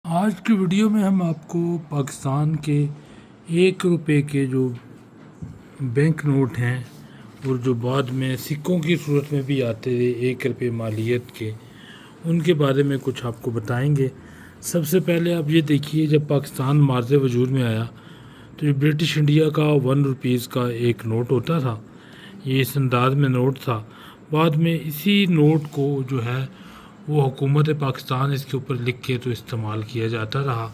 آج کی ویڈیو میں ہم آپ کو پاکستان کے 1 روپے کے جو بینک نوٹ ہیں اور جو بعد میں سکوں کی صورت میں بھی آتے تھے 1 روپے مالیت کے، ان کے بارے میں کچھ آپ کو بتائیں گے۔ سب سے پہلے آپ یہ دیکھیے، جب پاکستان مارز وجود میں آیا تو یہ برٹش انڈیا کا 1 روپیز کا ایک نوٹ ہوتا تھا، یہ اس انداز میں نوٹ تھا۔ بعد میں اسی نوٹ کو جو ہے وہ حکومت پاکستان اس کے اوپر لکھ کے تو استعمال کیا جاتا رہا۔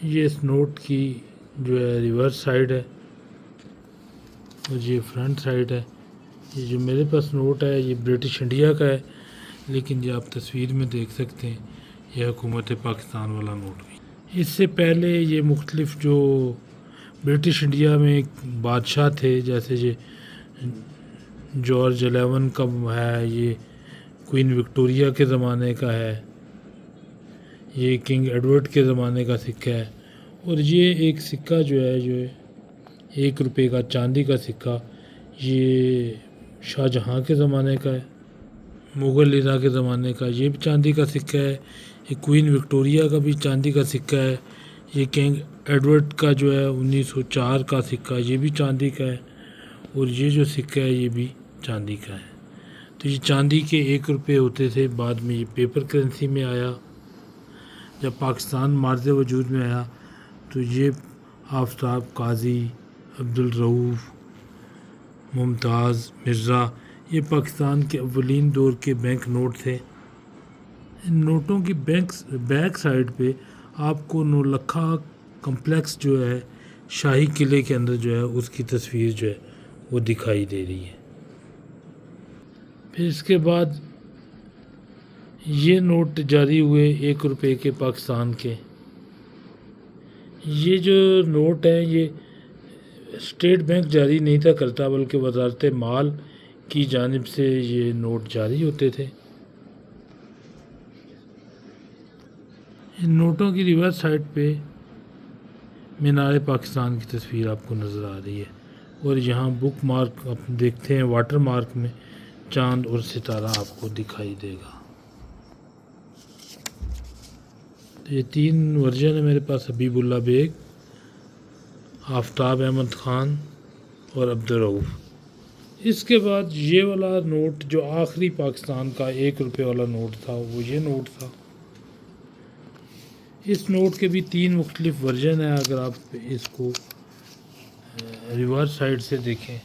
یہ اس نوٹ کی جو ہے ریورس سائڈ ہے اور یہ فرنٹ سائڈ ہے۔ یہ جو میرے پاس نوٹ ہے یہ برٹش انڈیا کا ہے، لیکن یہ آپ تصویر میں دیکھ سکتے ہیں یہ حکومت پاکستان والا نوٹ بھی۔ اس سے پہلے یہ مختلف جو برٹش انڈیا میں بادشاہ تھے، جیسے یہ جارج 11 کا ہے، یہ کوئین وکٹوریہ کے زمانے کا ہے، یہ کنگ ایڈورڈ کے زمانے کا سکہ ہے، اور یہ ایک سکہ جو ہے 1 روپے کا چاندی کا سکہ، یہ شاہ جہاں کے زمانے کا ہے، مغل ایرا کے زمانے کا۔ یہ بھی چاندی کا سکہ ہے۔ یہ کوئین وکٹوریہ کا بھی چاندی کا سکہ ہے۔ یہ کنگ ایڈورڈ کا جو ہے 1904 کا سکہ، یہ بھی چاندی کا ہے، اور یہ جو سکہ ہے یہ بھی چاندی کا ہے۔ تو یہ چاندی کے 1 روپے ہوتے تھے، بعد میں یہ پیپر کرنسی میں آیا۔ جب پاکستان مارز وجود میں آیا تو یہ آفتاب قاضی، عبدالرؤف، ممتاز، مرزا، یہ پاکستان کے اولین دور کے بینک نوٹ تھے۔ ان نوٹوں کی بیک سائڈ پہ آپ کو نولکھا کمپلیکس جو ہے شاہی قلعے کے اندر جو ہے اس کی تصویر جو ہے وہ دکھائی دے رہی ہے۔ پھر اس کے بعد یہ نوٹ جاری ہوئے 1 روپے کے پاکستان کے۔ یہ جو نوٹ ہیں یہ اسٹیٹ بینک جاری نہیں تھا کرتا، بلکہ وزارت مال کی جانب سے یہ نوٹ جاری ہوتے تھے۔ ان نوٹوں کی ریورس سائڈ پہ مینار پاکستان کی تصویر آپ کو نظر آ رہی ہے، اور یہاں بک مارک آپ دیکھتے ہیں، واٹر مارک میں چاند اور ستارہ آپ کو دکھائی دے گا۔ تو یہ 3 ورژن ہے میرے پاس، حبیب اللہ بیگ، آفتاب احمد خان اور عبدالرؤف۔ اس کے بعد یہ والا نوٹ جو آخری پاکستان کا 1 روپے والا نوٹ تھا وہ یہ نوٹ تھا۔ اس نوٹ کے بھی 3 مختلف ورژن ہیں، اگر آپ اس کو ریورس سائڈ سے دیکھیں۔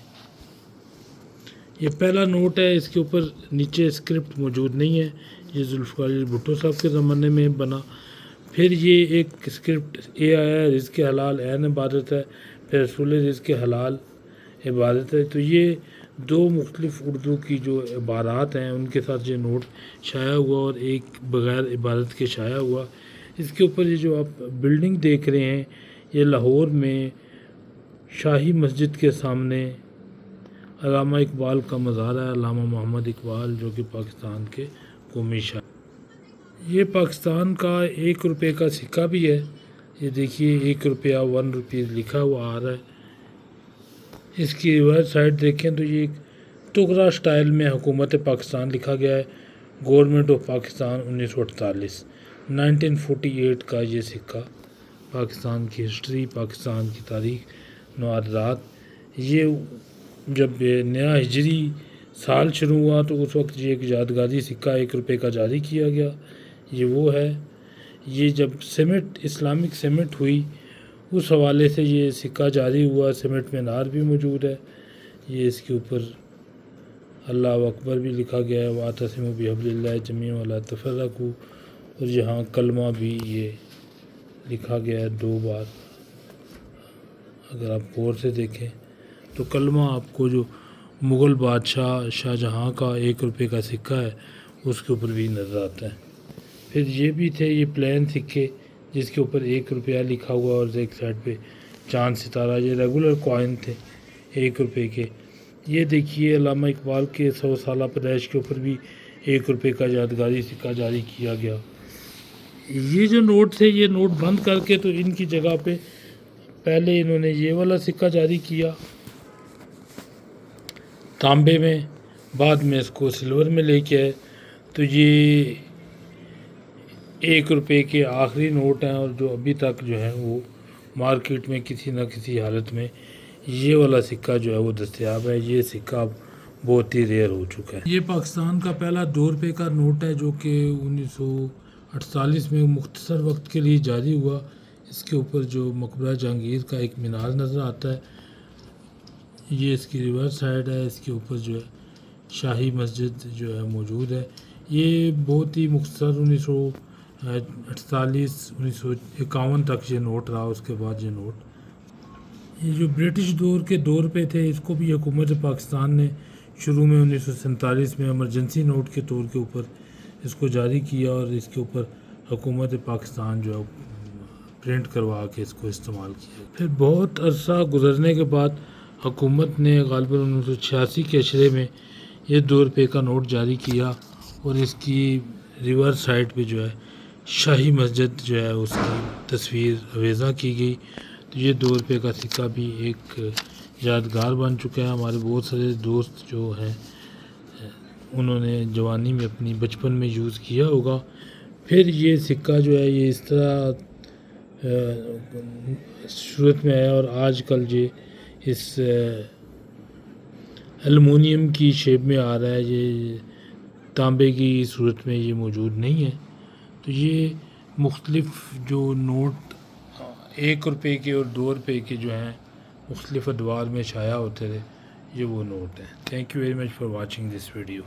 یہ پہلا نوٹ ہے، اس کے اوپر نیچے اسکرپٹ موجود نہیں ہے، یہ ذوالفقار علی بھٹو صاحب کے زمانے میں بنا۔ پھر یہ ایک اسکرپٹ آیا ہے، رزق حلال عین عبادت ہے، پھر رسول رزق حلال عبادت ہے۔ تو یہ 2 مختلف اردو کی جو عبارات ہیں ان کے ساتھ یہ نوٹ شائع ہوا، اور ایک بغیر عبادت کے شائع ہوا۔ اس کے اوپر یہ جو آپ بلڈنگ دیکھ رہے ہیں یہ لاہور میں شاہی مسجد کے سامنے علامہ اقبال کا مزار ہے، علامہ محمد اقبال، جو کہ پاکستان کے قومی شاعر۔ یہ پاکستان کا 1 روپے کا سکہ بھی ہے، یہ دیکھیے 1 روپیہ 1 روپیز لکھا ہوا آ رہا ہے۔ اس کی ریورس سائڈ دیکھیں تو یہ ایک ٹکرا سٹائل میں حکومت پاکستان لکھا گیا ہے، گورنمنٹ آف پاکستان 1948 1948 کا یہ سکہ۔ پاکستان کی ہسٹری، پاکستان کی تاریخ، نوادرات۔ یہ جب نیا ہجری سال شروع ہوا تو اس وقت یہ ایک یادگاری سکہ 1 روپے کا جاری کیا گیا، یہ وہ ہے۔ یہ جب اسلامک سمٹ ہوئی اس حوالے سے یہ سکہ جاری ہوا، سمٹ مینار بھی موجود ہے، یہ اس کے اوپر اللہ اکبر بھی لکھا گیا ہے، وَاعْتَصِمُوا بِحَبْلِ اللَّهِ جَمِيعًا وَلَا تَفَرَّقُوا، اور یہاں کلمہ بھی یہ لکھا گیا ہے 2 بار۔ اگر آپ غور سے دیکھیں تو کلمہ آپ کو جو مغل بادشاہ شاہ جہاں کا 1 روپے کا سکہ ہے اس کے اوپر بھی نظر آتا ہے۔ پھر یہ بھی تھے یہ پلین سکے جس کے اوپر 1 روپیہ لکھا ہوا اور ایک سائڈ پہ چاند ستارہ، یہ ریگولر کوائن تھے 1 روپے کے۔ یہ دیکھیے علامہ اقبال کے 100 سالہ پیدائش کے اوپر بھی 1 روپے کا یادگاری سکہ جاری کیا گیا۔ یہ جو نوٹ تھے یہ نوٹ بند کر کے تو ان کی جگہ پہ پہلے انہوں نے یہ والا سکہ جاری کیا تانبے میں، بعد میں اس کو سلور میں لے کے آئے۔ تو یہ 1 روپے کے آخری نوٹ ہیں، اور جو ابھی تک جو ہے وہ مارکیٹ میں کسی نہ کسی حالت میں یہ والا سکہ جو ہے وہ دستیاب ہے۔ یہ سکہ اب بہت ہی ریئر ہو چکا ہے۔ یہ پاکستان کا پہلا 2 روپے کا نوٹ ہے جو کہ 1948 میں مختصر وقت کے لیے جاری ہوا۔ اس کے اوپر جو مقبرہ جہانگیر کا ایک مینار نظر آتا ہے، یہ اس کی ریورس سائڈ ہے۔ اس کے اوپر جو ہے شاہی مسجد جو ہے موجود ہے۔ یہ بہت ہی مختصر 1948 1951 تک یہ نوٹ رہا، اس کے بعد یہ نوٹ، یہ جو برٹش دور کے 2 روپے تھے، اس کو بھی حکومت پاکستان نے شروع میں 1947 میں ایمرجنسی نوٹ کے طور کے اوپر اس کو جاری کیا، اور اس کے اوپر حکومت پاکستان جو ہے پرنٹ کروا کے اس کو استعمال کیا۔ پھر بہت عرصہ گزرنے کے بعد حکومت نے غالباً 1986 کے اشرے میں یہ 2 روپے کا نوٹ جاری کیا، اور اس کی ریورس سائڈ پہ جو ہے شاہی مسجد جو ہے اس کی تصویر اویزہ کی گئی۔ تو یہ 2 روپے کا سکہ بھی ایک یادگار بن چکا ہے۔ ہمارے بہت سارے دوست جو ہیں انہوں نے جوانی میں اپنی بچپن میں یوز کیا ہوگا۔ پھر یہ سکہ جو ہے یہ اس طرح صورت میں آیا، اور آج کل یہ اس ایلومینیم کی شیپ میں آ رہا ہے، یہ تانبے کی صورت میں یہ موجود نہیں ہے۔ تو یہ مختلف جو نوٹ 1 روپے کے اور 2 روپے کے جو ہیں مختلف ادوار میں شائع ہوتے تھے، یہ وہ نوٹ ہیں۔ Thank you very much for watching this video.